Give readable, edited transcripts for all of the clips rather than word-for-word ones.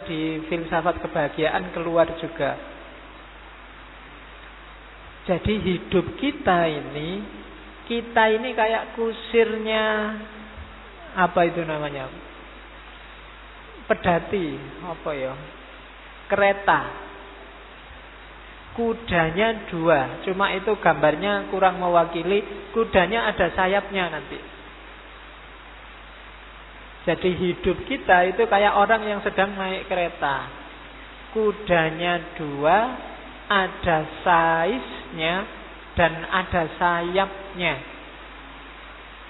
di filsafat kebahagiaan keluar juga. Jadi hidup kita ini kayak kusirnya, apa itu namanya, pedati, apa ya, kereta. Kudanya 2, cuma itu gambarnya kurang mewakili. Kudanya ada sayapnya nanti. Jadi hidup kita itu kayak orang yang sedang naik kereta. Kudanya 2, ada saisnya dan ada sayapnya.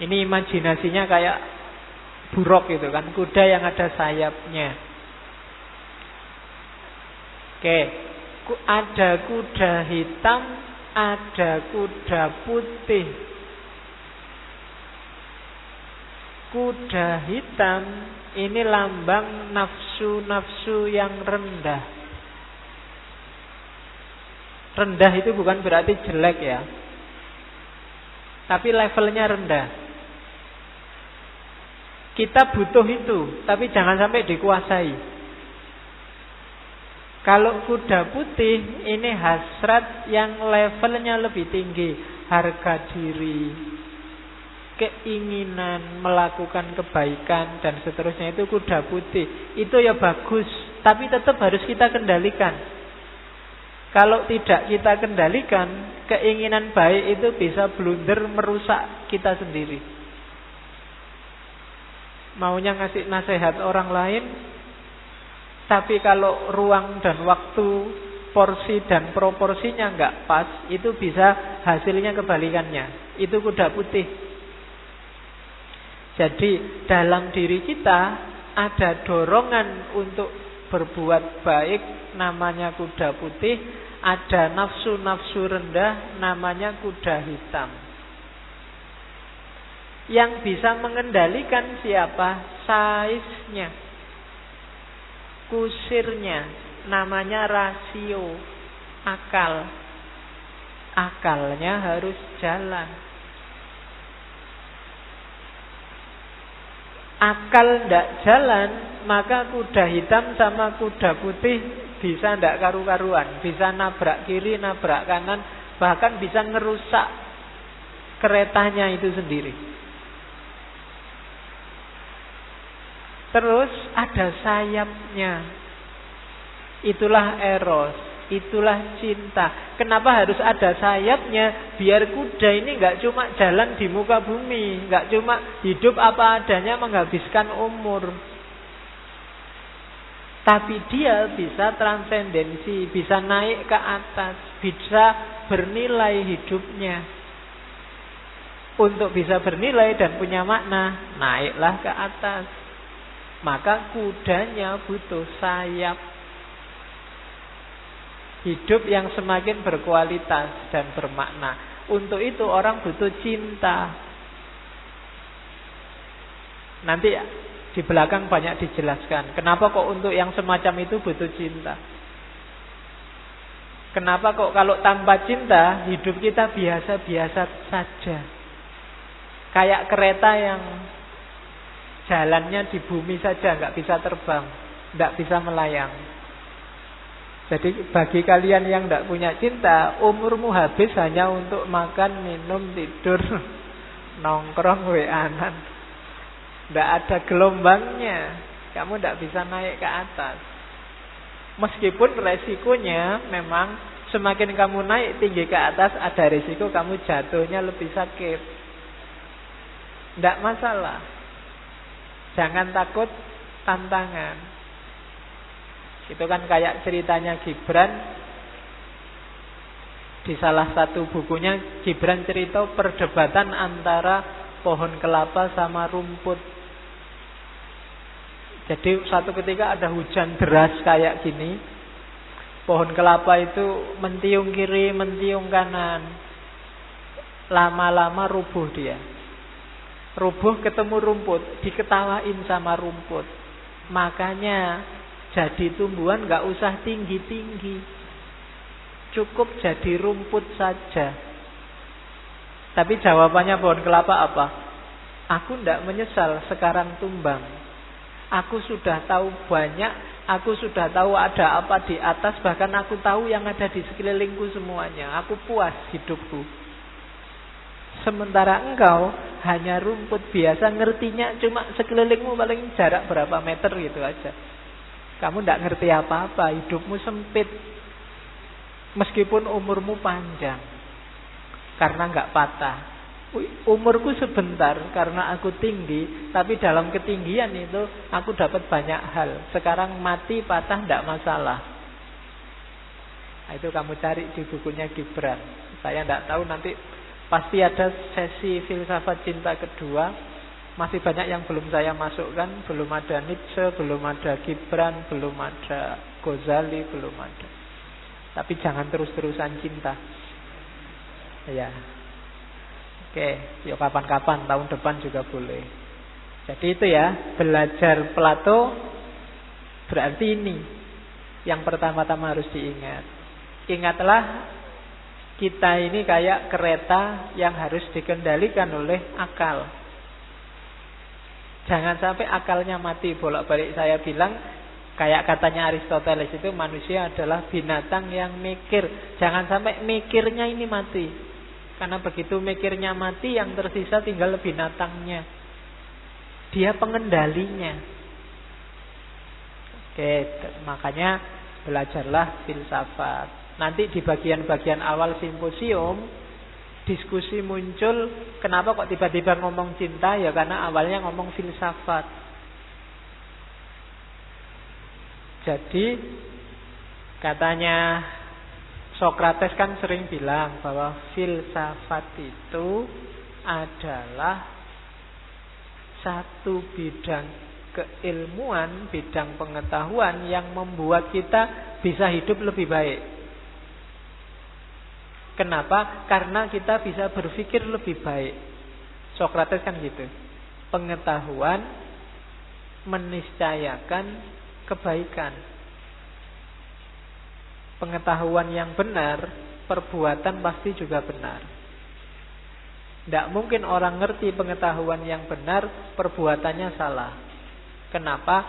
Ini imajinasinya kayak buruk itu kan, kuda yang ada sayapnya. Oke, ada kuda hitam, ada kuda putih. Kuda hitam ini lambang nafsu-nafsu yang rendah. Rendah itu bukan berarti jelek ya, tapi levelnya rendah. Kita butuh itu, tapi jangan sampai dikuasai. Kalau kuda putih ini hasrat yang levelnya lebih tinggi, harga diri, keinginan melakukan kebaikan dan seterusnya, itu kuda putih. Itu ya bagus, tapi tetap harus kita kendalikan. Kalau tidak kita kendalikan, keinginan baik itu bisa blunder merusak kita sendiri. Maunya ngasih nasihat orang lain, tapi kalau ruang dan waktu, porsi dan proporsinya nggak pas, itu bisa hasilnya kebalikannya. Itu kuda putih. Jadi dalam diri kita ada dorongan untuk berbuat baik, namanya kuda putih. Ada nafsu-nafsu rendah, namanya kuda hitam. Yang bisa mengendalikan siapa? Saiznya, kusirnya, namanya rasio, akal. Akalnya harus jalan. Akal tidak jalan, maka kuda hitam sama kuda putih bisa tidak karu-karuan. Bisa nabrak kiri, nabrak kanan, bahkan bisa ngerusak keretanya itu sendiri. Terus ada sayapnya. Itulah eros, itulah cinta. Kenapa harus ada sayapnya? Biar kuda ini gak cuma jalan di muka bumi, gak cuma hidup apa adanya menghabiskan umur, tapi dia bisa transendensi, bisa naik ke atas, bisa bernilai hidupnya. Untuk bisa bernilai dan punya makna, naiklah ke atas. Maka kudanya butuh sayap. Hidup yang semakin berkualitas dan bermakna. Untuk itu orang butuh cinta. Nanti di belakang banyak dijelaskan kenapa kok untuk yang semacam itu butuh cinta. Kenapa kok kalau tanpa cinta hidup kita biasa-biasa saja. Kayak kereta yang jalannya di bumi saja, nggak bisa terbang, nggak bisa melayang. Jadi bagi kalian yang nggak punya cinta, umurmu habis hanya untuk makan, minum, tidur, nongkrong, weanan. Nggak ada gelombangnya, kamu nggak bisa naik ke atas. Meskipun resikonya memang semakin kamu naik tinggi ke atas, ada resiko kamu jatuhnya lebih sakit. Nggak masalah. Jangan takut tantangan. Itu kan kayak ceritanya Gibran. Di salah satu bukunya Gibran cerita perdebatan antara pohon kelapa sama rumput. Jadi satu ketika ada hujan deras kayak gini. Pohon kelapa itu mentiung kiri, mentiung kanan. Lama-lama rubuh dia. Rubuh ketemu rumput, diketawain sama rumput. Makanya jadi tumbuhan gak usah tinggi-tinggi, cukup jadi rumput saja. Tapi jawabannya pohon kelapa apa? Aku ndak menyesal sekarang tumbang. Aku sudah tahu banyak Aku sudah tahu ada apa di atas, bahkan aku tahu yang ada di sekelilingku semuanya. Aku puas hidupku. Sementara engkau hanya rumput biasa, ngertinya cuma sekelilingmu paling jarak berapa meter gitu aja. Kamu tidak ngerti apa-apa, hidupmu sempit. Meskipun umurmu panjang, karena nggak patah. Umurku sebentar karena aku tinggi, tapi dalam ketinggian itu aku dapat banyak hal. Sekarang mati patah tidak masalah. Nah, itu kamu cari di bukunya Gibran. Saya tidak tahu, nanti pasti ada sesi filsafat cinta kedua. Masih banyak yang belum saya masukkan. Belum ada Nietzsche, belum ada Gibran, belum ada Ghazali, belum ada. Tapi jangan terus-terusan cinta. Ya. Oke, yuk kapan-kapan, tahun depan juga boleh. Jadi itu ya, belajar Plato berarti ini yang pertama-tama harus diingat. Ingatlah, kita ini kayak kereta yang harus dikendalikan oleh akal. Jangan sampai akalnya mati bolak-balik. Saya bilang, kayak katanya Aristoteles itu, manusia adalah binatang yang mikir. Jangan sampai mikirnya ini mati. Karena begitu mikirnya mati, yang tersisa tinggal binatangnya. Dia pengendalinya. Oke, makanya belajarlah filsafat. Nanti di bagian-bagian awal simposium, diskusi muncul, kenapa kok tiba-tiba ngomong cinta? Ya karena awalnya ngomong filsafat. Jadi katanya Sokrates kan sering bilang bahwa filsafat itu adalah satu bidang keilmuan, bidang pengetahuan yang membuat kita bisa hidup lebih baik. Kenapa? Karena kita bisa berpikir lebih baik. Sokrates kan gitu. Pengetahuan meniscayakan kebaikan. Pengetahuan yang benar, perbuatan pasti juga benar. Tidak mungkin orang ngerti pengetahuan yang benar, perbuatannya salah. Kenapa?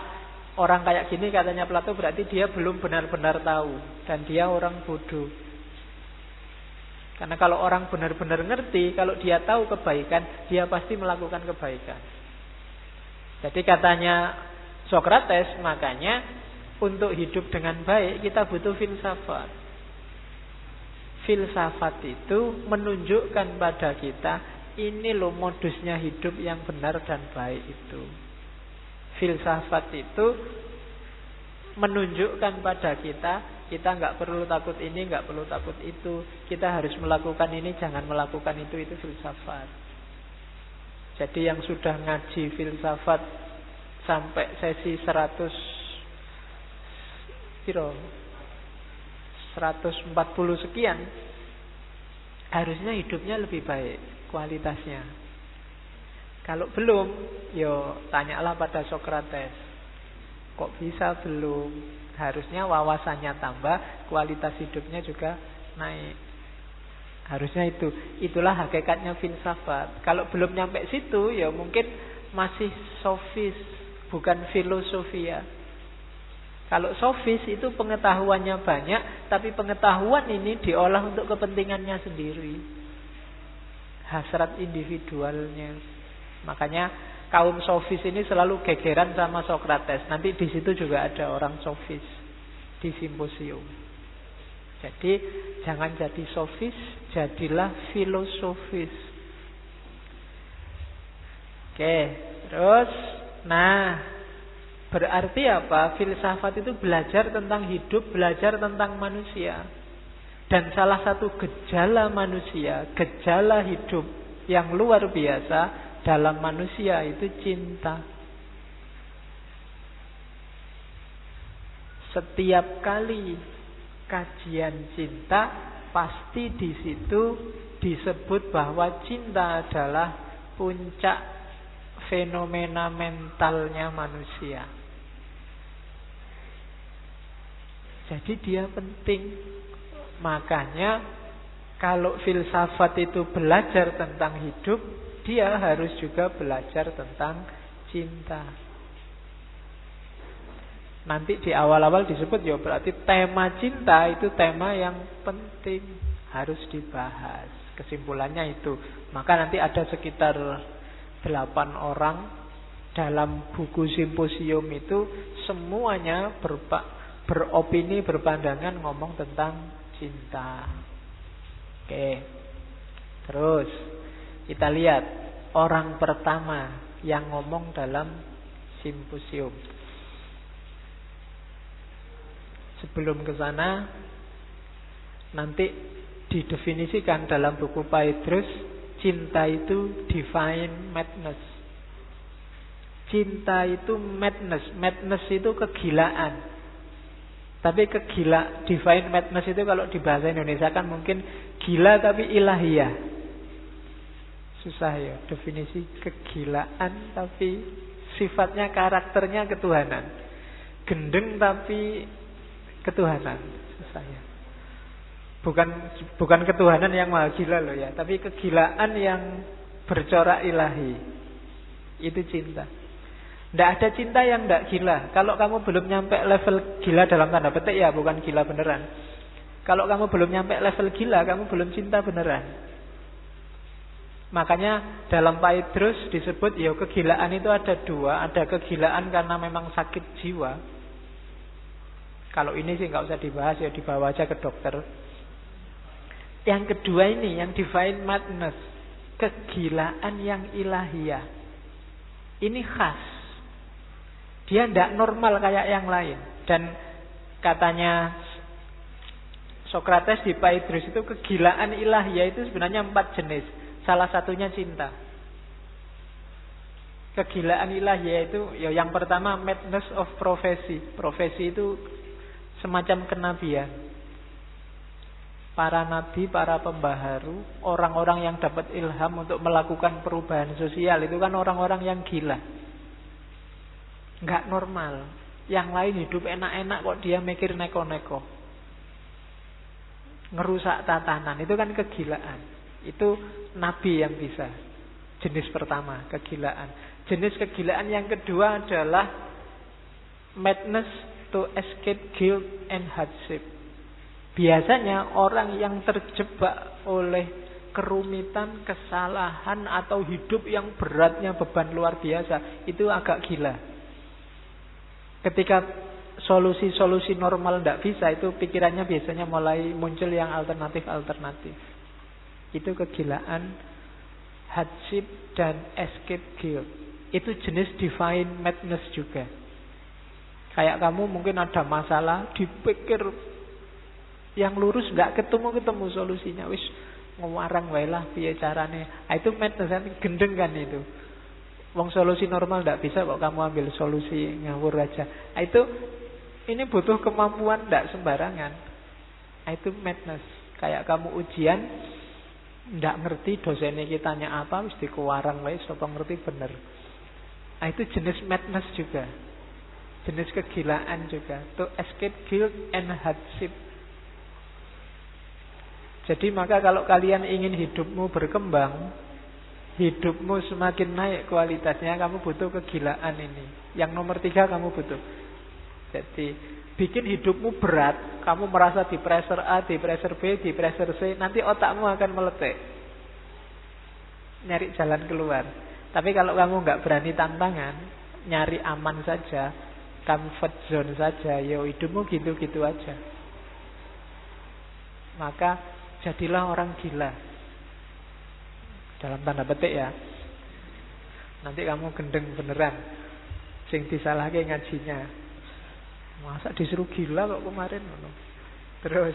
Orang kayak gini katanya Plato berarti dia belum benar-benar tahu. Dan dia orang bodoh. Karena kalau orang benar-benar ngerti, kalau dia tahu kebaikan, dia pasti melakukan kebaikan. Jadi katanya Sokrates, makanya untuk hidup dengan baik kita butuh filsafat. Filsafat itu menunjukkan pada kita, ini loh modusnya hidup yang benar dan baik itu. Filsafat itu menunjukkan pada kita nggak perlu takut ini, nggak perlu takut itu. Kita harus melakukan ini, jangan melakukan itu filsafat. Jadi yang sudah ngaji filsafat sampai sesi 140 sekian, harusnya hidupnya lebih baik kualitasnya. Kalau belum, yo tanyalah pada Sokrates. Kok bisa belum? Harusnya wawasannya tambah, kualitas hidupnya juga naik. Harusnya itu. Itulah hakikatnya filsafat. Kalau belum nyampe situ, ya mungkin masih sofis, bukan filosofia. Kalau sofis itu pengetahuannya banyak, tapi pengetahuan ini diolah untuk kepentingannya sendiri. Hasrat individualnya. Makanya kaum sofis ini selalu gegeran sama Sokrates. Nanti di situ juga ada orang sofis di simposium. Jadi jangan jadi sofis, jadilah filosofis. Oke, terus berarti apa? Filsafat itu belajar tentang hidup, belajar tentang manusia. Dan salah satu gejala manusia, gejala hidup yang luar biasa dalam manusia itu cinta. Setiap kali kajian cinta, pasti di situ disebut bahwa cinta adalah puncak fenomena mentalnya manusia. Jadi dia penting. Makanya kalau filsafat itu belajar tentang hidup, dia harus juga belajar tentang cinta. Nanti di awal-awal disebut ya berarti tema cinta itu tema yang penting, harus dibahas. Kesimpulannya itu. Maka nanti ada sekitar 8 orang dalam buku simposium itu, semuanya beropini, berpandangan ngomong tentang cinta. Oke. Terus kita lihat orang pertama yang ngomong dalam simposium. Sebelum ke sana, nanti didefinisikan dalam buku Phaedrus, cinta itu divine madness. Cinta itu madness. Madness itu kegilaan. Tapi divine madness itu kalau di bahasa Indonesia kan mungkin gila tapi ilahiyah. Susah ya definisi kegilaan tapi sifatnya, karakternya ketuhanan. Gendeng tapi ketuhanan. Susah ya. Bukan ketuhanan yang maha gila loh ya, tapi kegilaan yang bercorak ilahi. Itu cinta. Tidak ada cinta yang tidak gila. Kalau kamu belum nyampe level gila dalam tanda petik ya, bukan gila beneran. Kalau kamu belum nyampe level gila, kamu belum cinta beneran. Makanya dalam Phaedrus disebut ya kegilaan itu ada 2. Ada kegilaan karena memang sakit jiwa. Kalau ini sih nggak usah dibahas ya, dibawa aja ke dokter. Yang kedua ini, yang divine madness, kegilaan yang ilahiyah. Ini khas. Dia tidak normal kayak yang lain. Dan katanya Sokrates di Phaedrus itu kegilaan ilahiyah itu sebenarnya 4 jenis. Salah satunya cinta. Kegilaan ilahiyah itu ya yang pertama madness of prophecy. Profesi itu semacam kenabian. Para nabi, para pembaharu, orang-orang yang dapat ilham untuk melakukan perubahan sosial itu kan orang-orang yang gila. Enggak normal. Yang lain hidup enak-enak kok dia mikir neko-neko. Ngerusak tatanan, itu kan kegilaan. Itu nabi yang bisa. Jenis pertama, kegilaan. Jenis kegilaan yang kedua adalah madness to escape guilt and hardship. Biasanya orang yang terjebak oleh kerumitan, kesalahan atau hidup yang beratnya beban luar biasa, itu agak gila. Ketika solusi-solusi normal tidak bisa, itu pikirannya biasanya mulai muncul yang alternatif-alternatif. Itu kegilaan, hardship, dan escape guilt. Itu jenis divine madness juga. Kayak kamu mungkin ada masalah, dipikir yang lurus nggak ketemu solusinya, wis ngewarang wae lah piye carane. Itu madness, gendeng kan itu. Wong solusi normal nggak bisa kok kamu ambil solusi ngawur aja. Ini butuh kemampuan nggak sembarangan. Itu madness. Kayak kamu ujian nggak ngerti dosennya kita tanya apa, wis dikuwarang wae sapa ngerti bener. Itu jenis madness juga. Jenis kegilaan juga. To escape guilt and hardship. Jadi maka kalau kalian ingin hidupmu berkembang, hidupmu semakin naik kualitasnya, kamu butuh kegilaan ini. Yang nomor 3 kamu butuh. Jadi bikin hidupmu berat, kamu merasa di pressure A, di pressure B, di pressure C, nanti otakmu akan meletek. Nyari jalan keluar. Tapi kalau kamu nggak berani tantangan, nyari aman saja, comfort zone saja, ya hidupmu gitu-gitu aja. Maka jadilah orang gila. Dalam tanda petik ya. Nanti kamu gendeng beneran. Sing disalahke ngajinya. Masa disuruh gila kok kemarin. Terus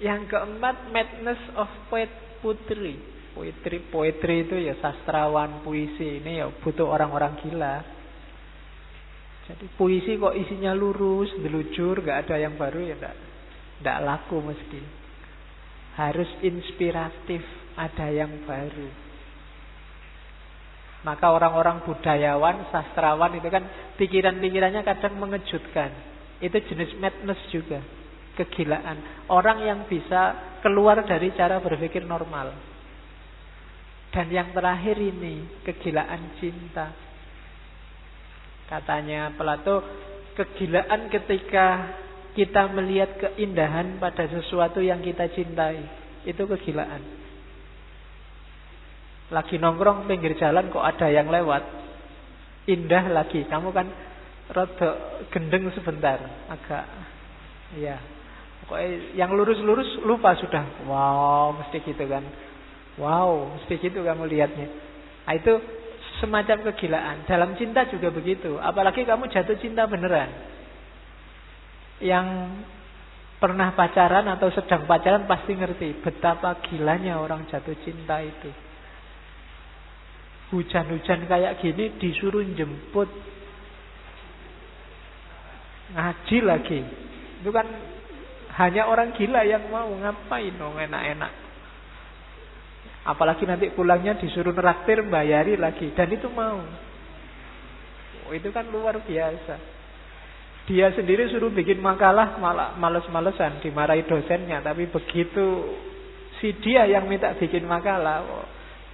yang keempat, madness of poetry. Poetry itu ya sastrawan, puisi. Ini ya butuh orang-orang gila. Jadi puisi kok isinya lurus, delujur, gak ada yang baru ya enggak laku mesti. Harus inspiratif, ada yang baru. Maka orang-orang budayawan, sastrawan itu kan pikiran-pikirannya kadang mengejutkan. Itu jenis madness juga, kegilaan. Orang yang bisa keluar dari cara berpikir normal. Dan yang terakhir ini, kegilaan cinta. Katanya Plato, Kegilaan ketika kita melihat keindahan pada sesuatu yang kita cintai. Itu kegilaan. Lagi nongkrong pinggir jalan kok ada yang lewat. Indah lagi. Kamu kan rada gendeng sebentar. Agak. Ya. Pokoknya yang lurus-lurus lupa sudah. Wow, mesti gitu kan. Wow, mesti gitu kamu lihatnya. Nah, itu semacam kegilaan. Dalam cinta juga begitu. Apalagi kamu jatuh cinta beneran. Yang pernah pacaran atau sedang pacaran pasti ngerti betapa gilanya orang jatuh cinta itu. Hujan-hujan kayak gini disuruh jemput, ngaji lagi. Itu kan hanya orang gila yang mau. Ngapain dong enak-enak. Apalagi nanti pulangnya disuruh neraktir, bayari lagi. Dan itu mau. Oh, itu kan luar biasa. Dia sendiri suruh bikin makalah, malah males-malesan, dimarahi dosennya. Tapi begitu si dia yang minta bikin makalah,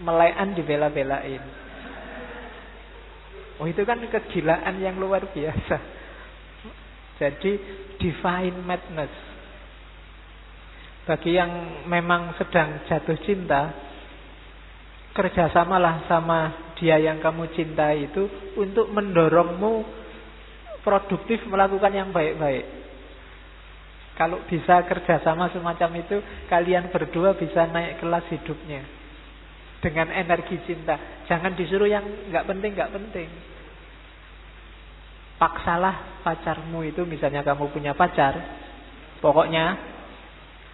melekan dibela-belain. Oh, itu kan kegilaan yang luar biasa. Jadi divine madness. Bagi yang memang sedang jatuh cinta, kerjasamalah sama dia yang kamu cintai itu untuk mendorongmu produktif melakukan yang baik-baik. Kalau bisa kerjasama semacam itu, kalian berdua bisa naik kelas hidupnya dengan energi cinta. Jangan disuruh yang nggak penting. Paksalah pacarmu itu, misalnya kamu punya pacar, pokoknya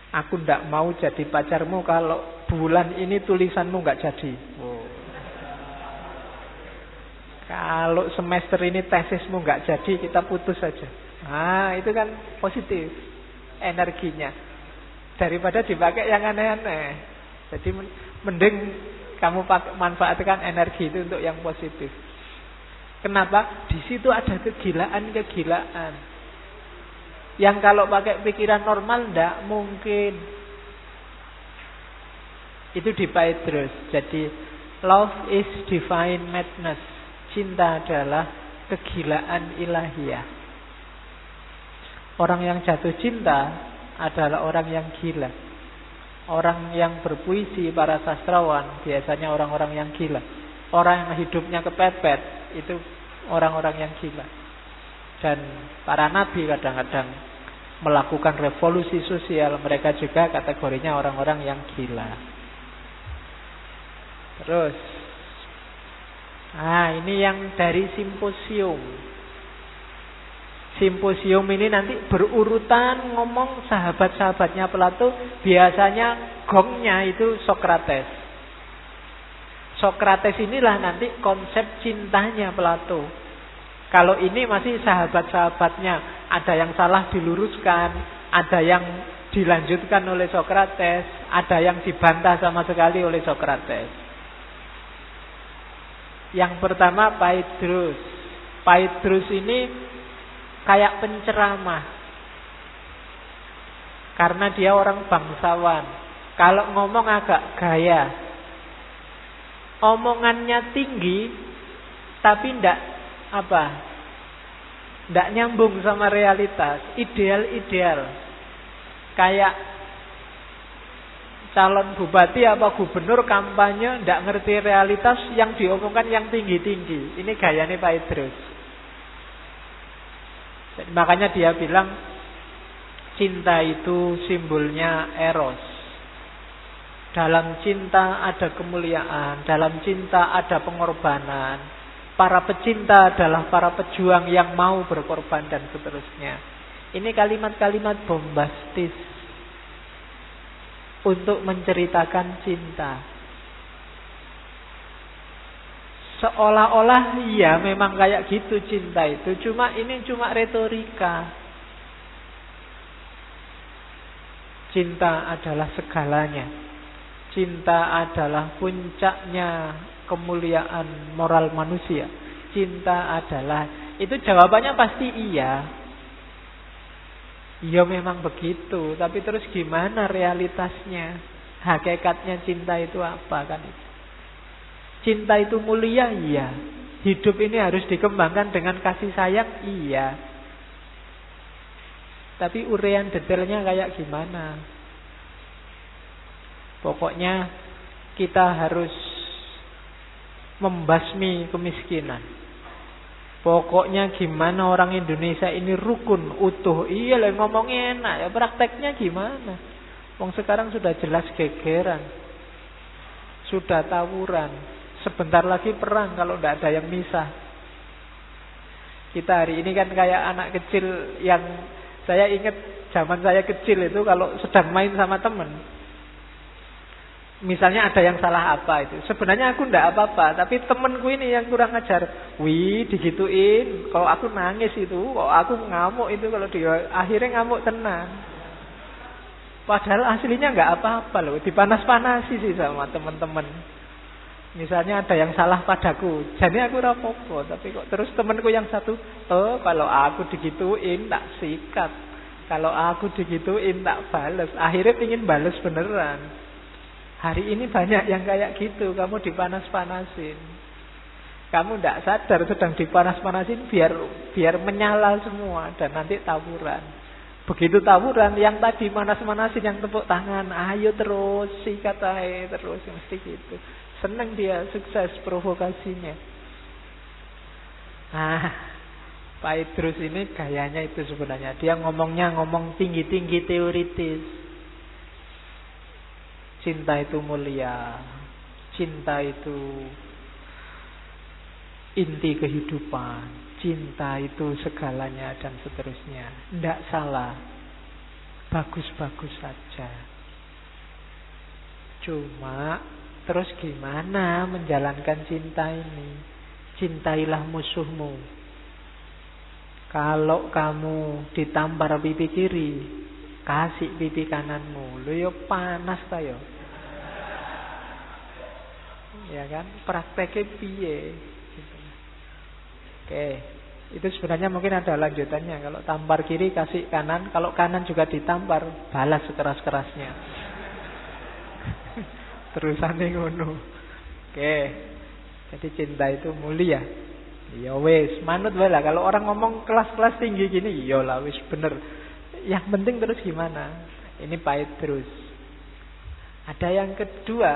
aku ndak mau jadi pacarmu kalau bulan ini tulisanmu nggak jadi. Kalau semester ini tesismu nggak jadi, kita putus saja. Nah, itu kan positif energinya. Daripada dipakai yang aneh-aneh. Jadi mending kamu manfaatkan energi itu untuk yang positif. Kenapa? Di situ ada kegilaan-kegilaan. Yang kalau pakai pikiran normal ndak mungkin. Itu di Petrus. Jadi love is divine madness. Cinta adalah kegilaan ilahiyah. Orang yang jatuh cinta adalah orang yang gila. Orang yang berpuisi, para sastrawan, biasanya orang-orang yang gila. Orang yang hidupnya kepepet, itu orang-orang yang gila. Dan para nabi kadang-kadang melakukan revolusi sosial. Mereka juga kategorinya orang-orang yang gila. Terus ini yang dari simposium. Simposium ini nanti berurutan ngomong sahabat-sahabatnya Plato. Biasanya gongnya itu Sokrates. Sokrates inilah nanti konsep cintanya Plato. Kalau ini masih sahabat-sahabatnya. Ada yang salah diluruskan, ada yang dilanjutkan oleh Sokrates, ada yang dibantah sama sekali oleh Sokrates. Yang pertama Petrus. Petrus ini kayak penceramah. Karena dia orang bangsawan. Kalau ngomong agak gaya. Omongannya tinggi tapi ndak nyambung sama realitas. Ideal-ideal. Kayak calon bupati apa gubernur kampanye ndak ngerti realitas, yang diomongkan yang tinggi-tinggi. Ini gayanya Petrus. Makanya dia bilang cinta itu simbolnya eros. Dalam cinta ada kemuliaan, dalam cinta ada pengorbanan. Para pecinta adalah para pejuang yang mau berkorban dan seterusnya. Ini kalimat-kalimat bombastis untuk menceritakan cinta. Seolah-olah iya memang kayak gitu cinta itu. Ini cuma retorika. Cinta adalah segalanya. Cinta adalah puncaknya kemuliaan moral manusia. Cinta adalah, itu jawabannya pasti iya. Ya memang begitu, tapi terus gimana realitasnya? Hakikatnya cinta itu apa kan? Cinta itu mulia, iya. Hidup ini harus dikembangkan dengan kasih sayang, iya. Tapi urean detailnya kayak gimana? Pokoknya kita harus membasmi kemiskinan. Pokoknya gimana orang Indonesia ini rukun, utuh. Iya lah ngomongnya enak, ya prakteknya gimana? Wong sekarang sudah jelas gegeran, sudah tawuran, sebentar lagi perang kalau tidak ada yang misah. Kita hari ini kan kayak anak kecil yang saya ingat zaman saya kecil itu kalau sedang main sama teman. Misalnya ada yang salah apa itu. Sebenarnya aku ndak apa-apa, tapi temenku ini yang kurang ajar. Wih, digituin. Kalau aku nangis itu, kalau aku ngamuk itu, kalau dia akhirnya ngamuk tenang. Padahal aslinya nggak apa-apa loh, dipanas-panasi sih sama teman-teman. Misalnya ada yang salah padaku, jadi aku rapopo, tapi kok terus temanku yang satu, kalau aku digituin tak sikat, kalau aku digituin tak balas. Akhirnya pingin balas beneran. Hari ini banyak yang kayak gitu, kamu dipanas-panasin. Kamu tidak sadar sedang dipanas-panasin biar menyala semua dan nanti tawuran. Begitu tawuran yang tadi panas-panasin yang tepuk tangan, ayo terus sikat aja terus mesti gitu. Senang dia, sukses provokasinya. Pak Idrus ini gayanya itu sebenarnya. Dia ngomong tinggi-tinggi teoritis. Cinta itu mulia, cinta itu inti kehidupan, cinta itu segalanya dan seterusnya. Tidak salah, bagus-bagus saja. Cuma terus gimana menjalankan cinta ini? Cintailah musuhmu. Kalau kamu ditampar pipi kiri, kasih pipi kananmu. Lu yo panas ta yo. Ya kan? Prakteknya piye? Gitu. Oke. Itu sebenarnya mungkin ada lanjutannya. Kalau tampar kiri kasih kanan, kalau kanan juga ditampar, balas sekeras-kerasnya. Terusannya ngono. Oke. Jadi cinta itu mulia. Ya wis, manut wae lah. Kalau orang ngomong kelas-kelas tinggi gini, ya lah wis bener. Yang penting terus gimana? Ini pahit terus. Ada yang kedua.